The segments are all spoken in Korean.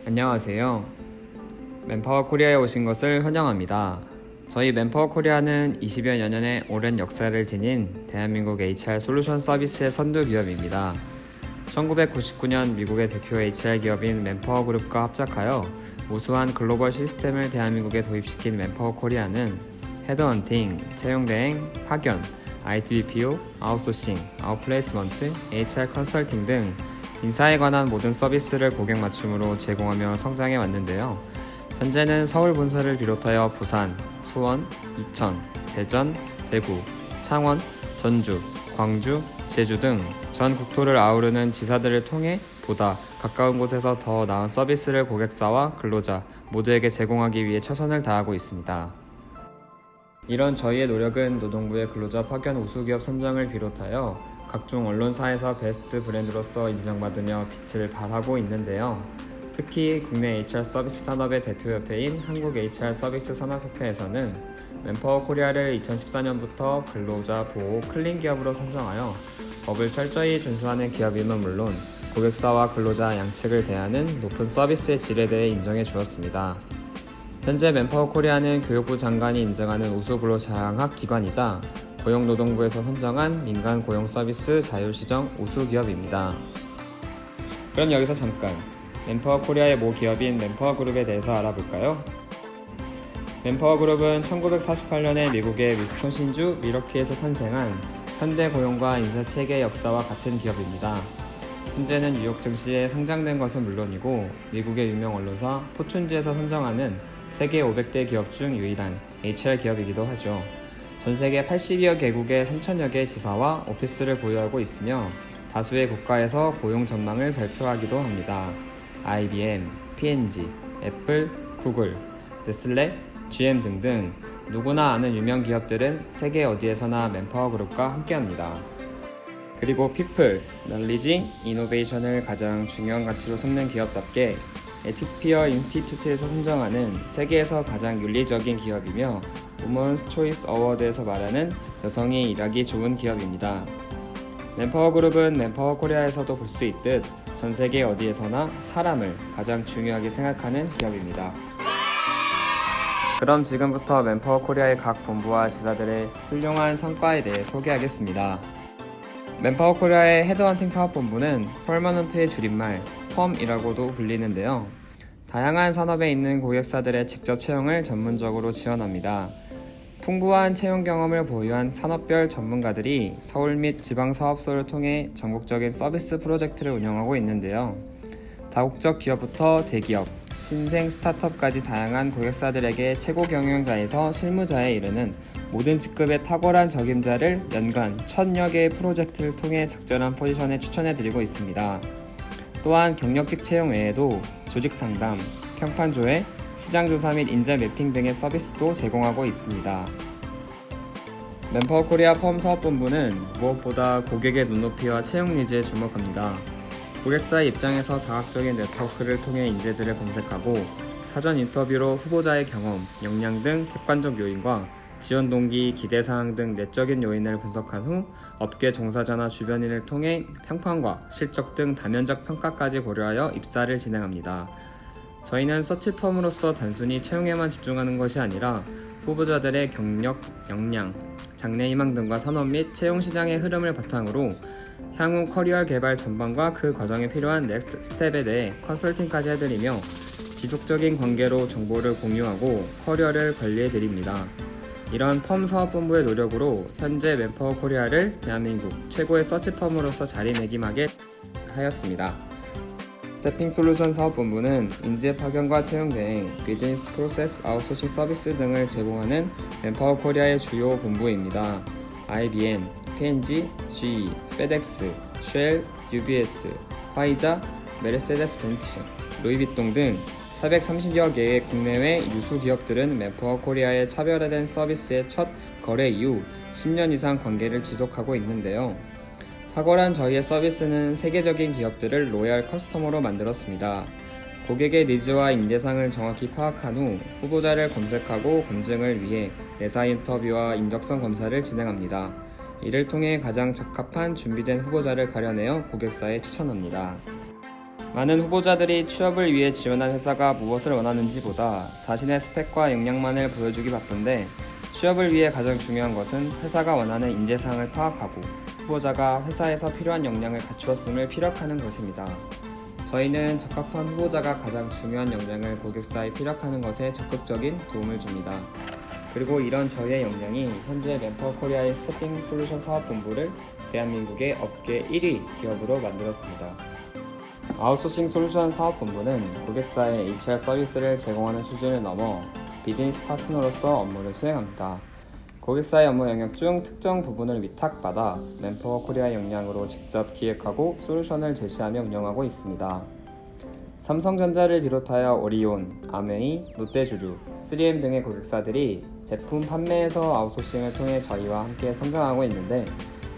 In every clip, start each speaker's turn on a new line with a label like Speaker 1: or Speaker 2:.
Speaker 1: 안녕하세요. 맨파워 코리아에 오신 것을 환영합니다. 저희 맨파워 코리아는 20여 년의 오랜 역사를 지닌 대한민국 HR 솔루션 서비스의 선두 기업입니다. 1999년 미국의 대표 HR 기업인 맨파워 그룹과 합작하여 우수한 글로벌 시스템을 대한민국에 도입시킨 맨파워 코리아는 헤드헌팅, 채용 대행, 파견, IT BPO, 아웃소싱, 아웃플레이스먼트, HR 컨설팅 등 인사에 관한 모든 서비스를 고객 맞춤으로 제공하며 성장해 왔는데요. 현재는 서울 본사를 비롯하여 부산, 수원, 이천, 대전, 대구, 창원, 전주, 광주, 제주 등 전 국토를 아우르는 지사들을 통해 보다 가까운 곳에서 더 나은 서비스를 고객사와 근로자 모두에게 제공하기 위해 최선을 다하고 있습니다. 이런 저희의 노력은 노동부의 근로자 파견 우수기업 선정을 비롯하여 각종 언론사에서 베스트 브랜드로서 인정받으며 빛을 발하고 있는데요. 특히 국내 HR 서비스 산업의 대표협회인 한국 HR 서비스 산업협회에서는 맨파워 코리아를 2014년부터 근로자 보호 클린 기업으로 선정하여 법을 철저히 준수하는 기업임은 물론 고객사와 근로자 양측을 대하는 높은 서비스의 질에 대해 인정해 주었습니다. 현재 맨파워 코리아는 교육부 장관이 인정하는 우수 근로장학 기관이자 고용노동부에서 선정한 민간 고용 서비스 자율시정 우수 기업입니다. 그럼 여기서 잠깐 맨파워 코리아의 모 기업인 맨파워 그룹에 대해서 알아볼까요? 맨파워 그룹은 1948년에 미국의 위스콘신주 밀워키에서 탄생한 현대 고용과 인사체계 역사와 같은 기업입니다. 현재는 뉴욕 증시에 상장된 것은 물론이고 미국의 유명 언론사 포춘지에서 선정하는 세계 500대 기업 중 유일한 HR 기업이기도 하죠. 전 세계 80여 개국의 3천여 개 지사와 오피스를 보유하고 있으며 다수의 국가에서 고용 전망을 발표하기도 합니다. IBM, P&G, 애플, 구글, 네슬레, GM 등등 누구나 아는 유명 기업들은 세계 어디에서나 맨파워 그룹과 함께합니다. 그리고 피플, 널리지, 이노베이션을 가장 중요한 가치로 삼는 기업답게 에티스피어 인스티튜트에서 선정하는 세계에서 가장 윤리적인 기업이며 우먼스 초이스 어워드에서 말하는 여성이 일하기 좋은 기업입니다. 맨파워 그룹은 맨파워 코리아에서도 볼 수 있듯 전 세계 어디에서나 사람을 가장 중요하게 생각하는 기업입니다. 그럼 지금부터 맨파워 코리아의 각 본부와 지사들의 훌륭한 성과에 대해 소개하겠습니다. 맨파워 코리아의 헤드헌팅 사업본부는 퍼머넌트의 줄임말 펌이라고도 불리는데요. 다양한 산업에 있는 고객사들의 직접 채용을 전문적으로 지원합니다. 풍부한 채용 경험을 보유한 산업별 전문가들이 서울 및 지방사업소를 통해 전국적인 서비스 프로젝트를 운영하고 있는데요. 다국적 기업부터 대기업, 신생 스타트업까지 다양한 고객사들에게 최고 경영자에서 실무자에 이르는 모든 직급의 탁월한 적임자를 연간 1000여 개의 프로젝트를 통해 적절한 포지션에 추천해드리고 있습니다. 또한 경력직 채용 외에도 조직 상담, 평판 조회, 시장조사 및 인재 매핑 등의 서비스도 제공하고 있습니다. 맨파워 코리아 펌 사업본부는 무엇보다 고객의 눈높이와 채용 니즈에 주목합니다. 고객사의 입장에서 다각적인 네트워크를 통해 인재들을 검색하고 사전 인터뷰로 후보자의 경험, 역량 등 객관적 요인과 지원 동기, 기대사항 등 내적인 요인을 분석한 후 업계 종사자나 주변인을 통해 평판과 실적 등 다면적 평가까지 고려하여 입사를 진행합니다. 저희는 서치펌으로서 단순히 채용에만 집중하는 것이 아니라 후보자들의 경력, 역량, 장래 희망 등과 산업 및 채용 시장의 흐름을 바탕으로 향후 커리어 개발 전반과 그 과정에 필요한 넥스트 스텝에 대해 컨설팅까지 해드리며 지속적인 관계로 정보를 공유하고 커리어를 관리해드립니다. 이런 펌 사업본부의 노력으로 현재 맨파워 코리아를 대한민국 최고의 서치펌으로서 자리매김하게 하였습니다. 스태핑 솔루션 사업본부는 인재 파견과 채용 대행, 비즈니스 프로세스 아웃소싱 서비스 등을 제공하는 맨파워 코리아의 주요 본부입니다. IBM, P&G, GE, 페덱스, 쉘, UBS, 화이자, 메르세데스 벤츠, 루이비통 등 430여 개의 국내외 유수 기업들은 맨파워 코리아의 차별화된 서비스의 첫 거래 이후 10년 이상 관계를 지속하고 있는데요. 탁월한 저희의 서비스는 세계적인 기업들을 로얄 커스터머로 만들었습니다. 고객의 니즈와 인재상을 정확히 파악한 후 후보자를 검색하고 검증을 위해 내사 인터뷰와 인적성 검사를 진행합니다. 이를 통해 가장 적합한 준비된 후보자를 가려내어 고객사에 추천합니다. 많은 후보자들이 취업을 위해 지원한 회사가 무엇을 원하는지보다 자신의 스펙과 역량만을 보여주기 바쁜데, 취업을 위해 가장 중요한 것은 회사가 원하는 인재상을 파악하고 후보자가 회사에서 필요한 역량을 갖추었음을 피력하는 것입니다. 저희는 적합한 후보자가 가장 중요한 역량을 고객사에 피력하는 것에 적극적인 도움을 줍니다. 그리고 이런 저희의 역량이 현재 맨파워코리아의 스태핑 솔루션 사업본부를 대한민국의 업계 1위 기업으로 만들었습니다. 아웃소싱 솔루션 사업본부는 고객사의 HR 서비스를 제공하는 수준을 넘어 비즈니스 파트너로서 업무를 수행합니다. 고객사의 업무 영역 중 특정 부분을 위탁받아 맨파워코리아 역량으로 직접 기획하고 솔루션을 제시하며 운영하고 있습니다. 삼성전자를 비롯하여 오리온, 아메이, 롯데주류, 3M 등의 고객사들이 제품 판매에서 아웃소싱을 통해 저희와 함께 성장하고 있는데,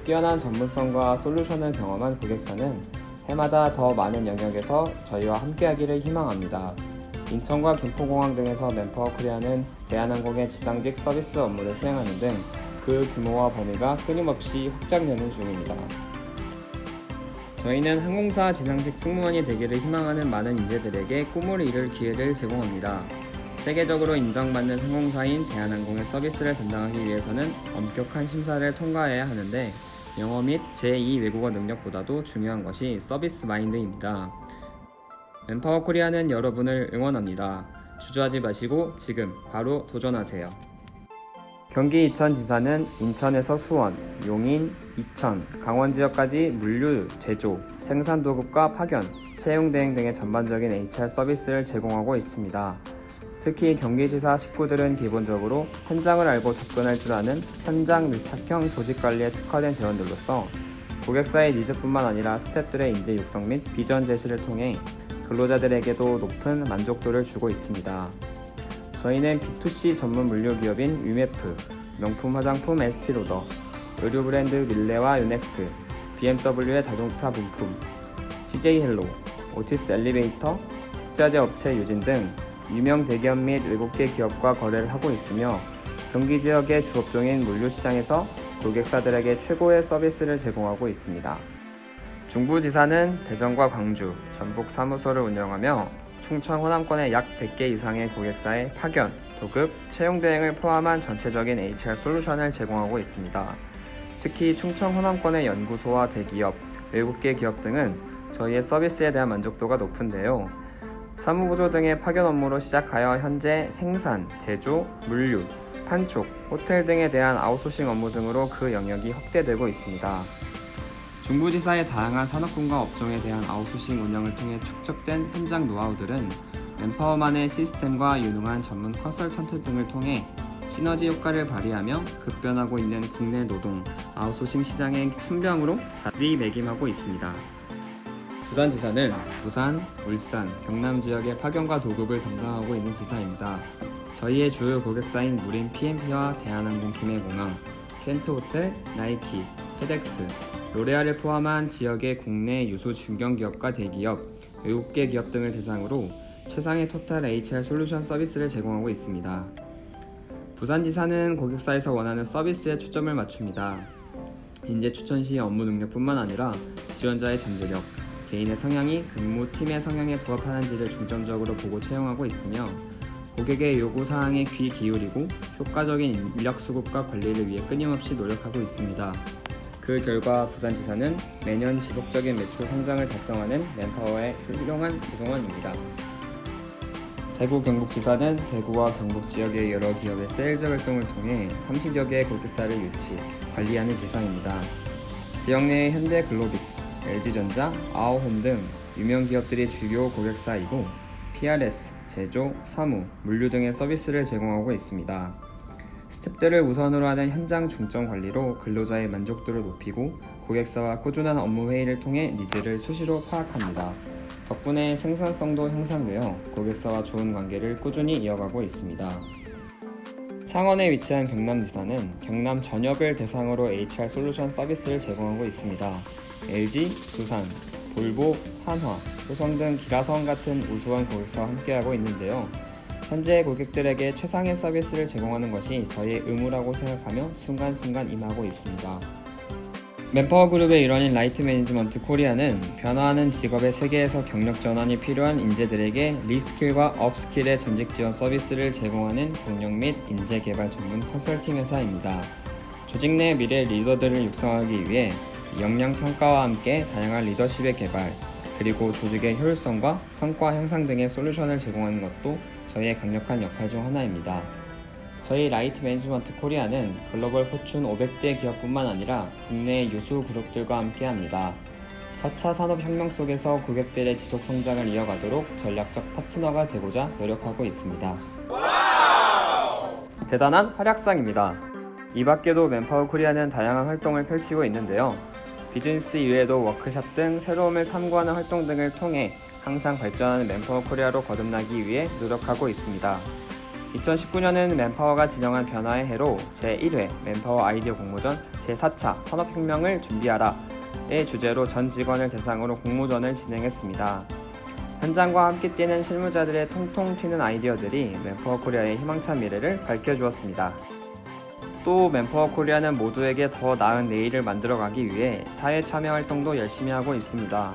Speaker 1: 뛰어난 전문성과 솔루션을 경험한 고객사는 해마다 더 많은 영역에서 저희와 함께하기를 희망합니다. 인천과 김포공항 등에서 맨파워코리아는 대한항공의 지상직 서비스 업무를 수행하는 등 그 규모와 범위가 끊임없이 확장되는 중입니다. 저희는 항공사 지상직 승무원이 되기를 희망하는 많은 인재들에게 꿈을 이룰 기회를 제공합니다. 세계적으로 인정받는 항공사인 대한항공의 서비스를 담당하기 위해서는 엄격한 심사를 통과해야 하는데, 영어 및 제2 외국어 능력보다도 중요한 것이 서비스 마인드입니다. 맨파워코리아는 여러분을 응원합니다. 주저하지 마시고 지금 바로 도전하세요. 경기 이천지사는 인천에서 수원, 용인, 이천, 강원 지역까지 물류, 제조, 생산 도급과 파견, 채용 대행 등의 전반적인 HR 서비스를 제공하고 있습니다. 특히 경기지사 식구들은 기본적으로 현장을 알고 접근할 줄 아는 현장 밀착형 조직관리에 특화된 재원들로서 고객사의 니즈뿐만 아니라 스태프들의 인재 육성 및 비전 제시를 통해 근로자들에게도 높은 만족도를 주고 있습니다. 저희는 B2C 전문 물류기업인 위메프, 명품 화장품 에스티로더, 의류 브랜드 밀레와 유넥스, BMW의 자동차 부품, CJ헬로, 오티스 엘리베이터, 식자재 업체 유진 등 유명 대기업 및 외국계 기업과 거래를 하고 있으며, 경기 지역의 주업종인 물류시장에서 고객사들에게 최고의 서비스를 제공하고 있습니다. 중부지사는 대전과 광주, 전북 사무소를 운영하며 충청 호남권의 약 100개 이상의 고객사의 파견, 도급, 채용 대행을 포함한 전체적인 HR 솔루션을 제공하고 있습니다. 특히 충청 호남권의 연구소와 대기업, 외국계 기업 등은 저희의 서비스에 대한 만족도가 높은데요. 사무보조 등의 파견 업무로 시작하여 현재 생산, 제조, 물류, 판촉, 호텔 등에 대한 아웃소싱 업무 등으로 그 영역이 확대되고 있습니다. 중부지사의 다양한 산업군과 업종에 대한 아웃소싱 운영을 통해 축적된 현장 노하우들은 맨파워만의 시스템과 유능한 전문 컨설턴트 등을 통해 시너지 효과를 발휘하며 급변하고 있는 국내 노동, 아웃소싱 시장의 천병으로 자리매김하고 있습니다. 부산지사는 부산, 울산, 경남 지역의 파견과 도급을 담당하고 있는 지사입니다. 저희의 주요 고객사인 무림 PMP와 대한항공 김해공항, 켄트호텔, 나이키, 페덱스, 로레알을 포함한 지역의 국내 유수 중견기업과 대기업, 외국계 기업 등을 대상으로 최상의 토탈 HR 솔루션 서비스를 제공하고 있습니다. 부산지사는 고객사에서 원하는 서비스에 초점을 맞춥니다. 인재 추천 시 업무 능력뿐만 아니라 지원자의 잠재력, 개인의 성향이 근무 팀의 성향에 부합하는지를 중점적으로 보고 채용하고 있으며, 고객의 요구사항에 귀 기울이고 효과적인 인력 수급과 관리를 위해 끊임없이 노력하고 있습니다. 그 결과 부산지사는 매년 지속적인 매출 성장을 달성하는 맨파워의 훌륭한 구성원입니다. 대구 경북지사는 대구와 경북 지역의 여러 기업의 세일즈 활동을 통해 30여 개의 고객사를 유치, 관리하는 지사입니다. 지역 내의 현대글로비스, LG전자, 아오홈 등 유명 기업들이 주요 고객사이고, PRS, 제조, 사무, 물류 등의 서비스를 제공하고 있습니다. 스태프들을 우선으로 하는 현장 중점 관리로 근로자의 만족도를 높이고 고객사와 꾸준한 업무 회의를 통해 니즈를 수시로 파악합니다. 덕분에 생산성도 향상되어 고객사와 좋은 관계를 꾸준히 이어가고 있습니다. 창원에 위치한 경남지사는 경남 전역을 대상으로 HR 솔루션 서비스를 제공하고 있습니다. LG, 두산, 볼보, 한화, 효성 등 기라성 같은 우수한 고객사와 함께하고 있는데요. 현재 고객들에게 최상의 서비스를 제공하는 것이 저희의 의무라고 생각하며 순간순간 임하고 있습니다. 맨파워 그룹의 일원인 라이트 매니지먼트 코리아는 변화하는 직업의 세계에서 경력 전환이 필요한 인재들에게 리스킬과 업스킬의 전직 지원 서비스를 제공하는 경력 및 인재 개발 전문 컨설팅 회사입니다. 조직 내 미래 리더들을 육성하기 위해 역량 평가와 함께 다양한 리더십의 개발, 그리고 조직의 효율성과 성과 향상 등의 솔루션을 제공하는 것도 저희의 강력한 역할 중 하나입니다. 저희 라이트 매니지먼트 코리아는 글로벌 포춘 500대 기업뿐만 아니라 국내 유수 그룹들과 함께합니다. 4차 산업혁명 속에서 고객들의 지속 성장을 이어가도록 전략적 파트너가 되고자 노력하고 있습니다. 대단한 활약상입니다. 이 밖에도 맨파워 코리아는 다양한 활동을 펼치고 있는데요. 비즈니스 이외에도 워크샵 등 새로움을 탐구하는 활동 등을 통해 항상 발전하는 맨파워 코리아로 거듭나기 위해 노력하고 있습니다. 2019년은 맨파워가 지정한 변화의 해로 제1회 맨파워 아이디어 공모전 제4차 산업혁명을 준비하라의 주제로 전 직원을 대상으로 공모전을 진행했습니다. 현장과 함께 뛰는 실무자들의 통통 튀는 아이디어들이 맨파워 코리아의 희망찬 미래를 밝혀주었습니다. 또 맨파워 코리아는 모두에게 더 나은 내일을 만들어가기 위해 사회 참여 활동도 열심히 하고 있습니다.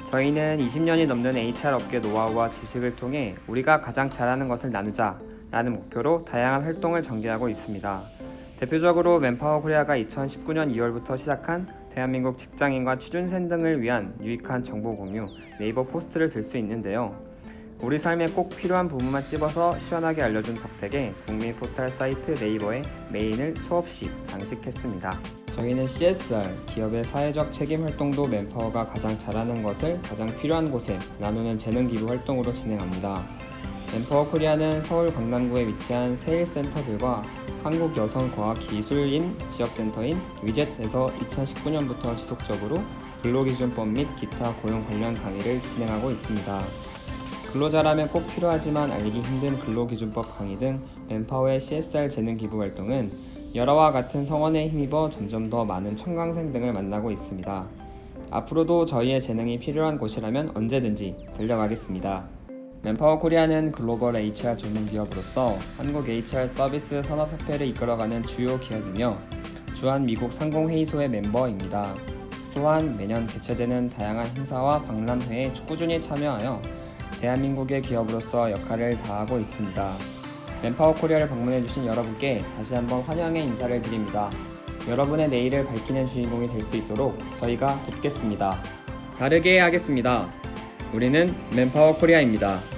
Speaker 1: 저희는 20년이 넘는 HR 업계 노하우와 지식을 통해 우리가 가장 잘하는 것을 나누자 라는 목표로 다양한 활동을 전개하고 있습니다. 대표적으로 맨파워 코리아가 2019년 2월부터 시작한 대한민국 직장인과 취준생 등을 위한 유익한 정보 공유 네이버 포스트를 들 수 있는데요. 우리 삶에 꼭 필요한 부분만 찝어서 시원하게 알려준 덕택에 국민 포털 사이트 네이버에 메인을 수없이 장식했습니다. 저희는 CSR, 기업의 사회적 책임 활동도 맨파워가 가장 잘하는 것을 가장 필요한 곳에 나누는 재능 기부 활동으로 진행합니다. 맨파워 코리아는 서울 강남구에 위치한 세일센터들과 한국여성과학기술인 지역센터인 위젯에서 2019년부터 지속적으로 근로기준법 및 기타 고용 관련 강의를 진행하고 있습니다. 근로자라면 꼭 필요하지만 알기 힘든 근로기준법 강의 등 맨파워의 CSR 재능 기부 활동은 열화와 같은 성원에 힘입어 점점 더 많은 청강생 등을 만나고 있습니다. 앞으로도 저희의 재능이 필요한 곳이라면 언제든지 달려가겠습니다. 맨파워 코리아는 글로벌 HR 전문 기업으로서 한국 HR 서비스 산업협회를 이끌어가는 주요 기업이며 주한 미국 상공회의소의 멤버입니다. 또한 매년 개최되는 다양한 행사와 박람회에 꾸준히 참여하여 대한민국의 기업으로서 역할을 다하고 있습니다. 맨파워 코리아를 방문해주신 여러분께 다시 한번 환영의 인사를 드립니다. 여러분의 내일을 밝히는 주인공이 될 수 있도록 저희가 돕겠습니다. 다르게 하겠습니다. 우리는 맨파워 코리아입니다.